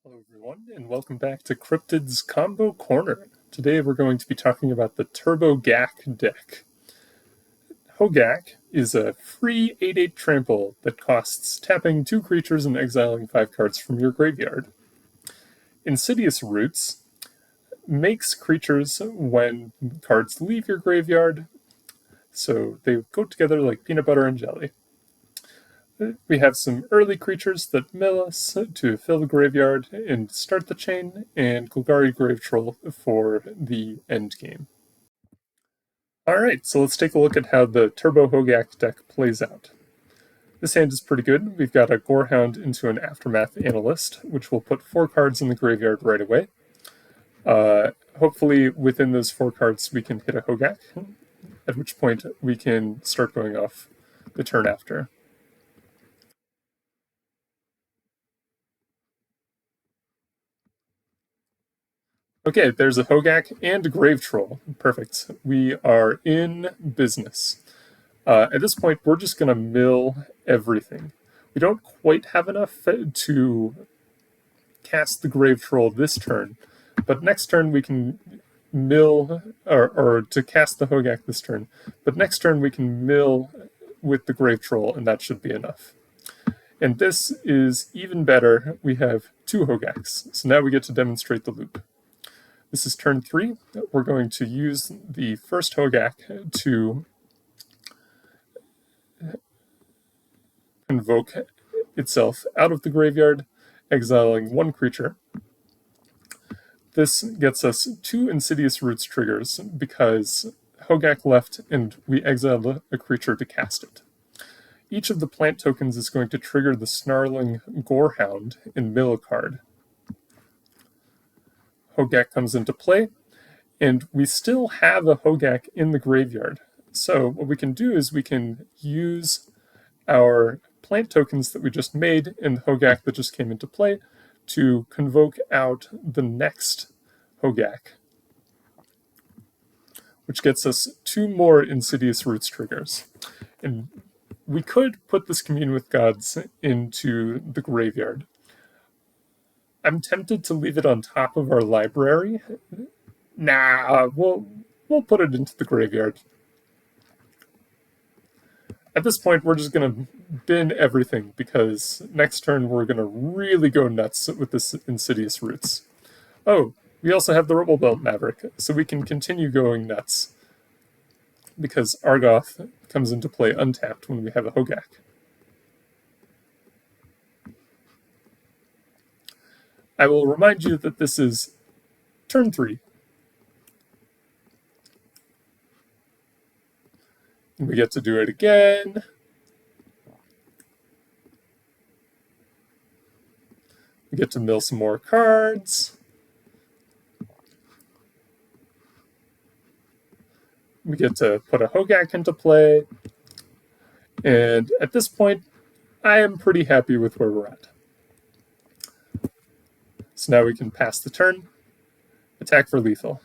Hello everyone, and welcome back to Cryptid's Combo Corner. Today we're going to be talking about the TurboGaak deck. Hogaak is a free 8/8 trample that costs tapping 2 creatures and exiling 5 cards from your graveyard. Insidious Roots makes creatures when cards leave your graveyard, so they go together like peanut butter and jelly. We have some early creatures that mill us to fill the graveyard and start the chain, and Golgari Grave-Troll for the end game. Alright, so let's take a look at how the Turbo Hogaak deck plays out. This hand is pretty good. We've got a Gorehound into an Aftermath Analyst, which will put 4 cards in the graveyard right away. Hopefully within those 4 cards we can hit a Hogaak, at which point we can start going off the turn after. Okay, there's a Hogaak and a Grave-Troll. Perfect. We are in business. At this point, we're just going to mill everything. We don't quite have enough to cast the Grave-Troll this turn, but next turn we can mill, or to cast the Hogaak this turn, but next turn we can mill with the Grave-Troll, and that should be enough. And this is even better. We have 2 Hogaaks, so now we get to demonstrate the loop. This is turn 3. We're going to use the first Hogaak to convoke itself out of the graveyard, exiling 1 creature. This gets us 2 Insidious Roots triggers because Hogaak left and we exiled a creature to cast it. Each of the plant tokens is going to trigger the Snarling Gorehound and mill a card. Hogaak comes into play, and we still have a Hogaak in the graveyard. So what we can do is we can use our plant tokens that we just made and the Hogaak that just came into play to convoke out the next Hogaak, which gets us 2 more Insidious Roots triggers. And we could put this Commune with Gods into the graveyard. I'm tempted to leave it on top of our library. Nah, we'll put it into the graveyard. At this point, we're just going to bin everything, because next turn we're going to really go nuts with this Insidious Roots. Oh, we also have the Rubblebelt Maverick, so we can continue going nuts, because Argoth comes into play untapped when we have a Hogaak. I will remind you that this is turn 3. And we get to do it again. We get to mill some more cards. We get to put a Hogaak into play. And at this point, I am pretty happy with where we're at. So now we can pass the turn, attack for lethal.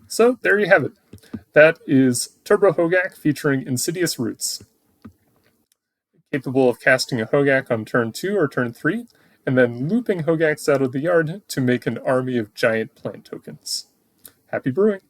So there you have it. That is Turbo Hogaak featuring Insidious Roots. Capable of casting a Hogaak on turn 2 or turn 3, and then looping Hogaaks out of the yard to make an army of giant plant tokens. Happy brewing!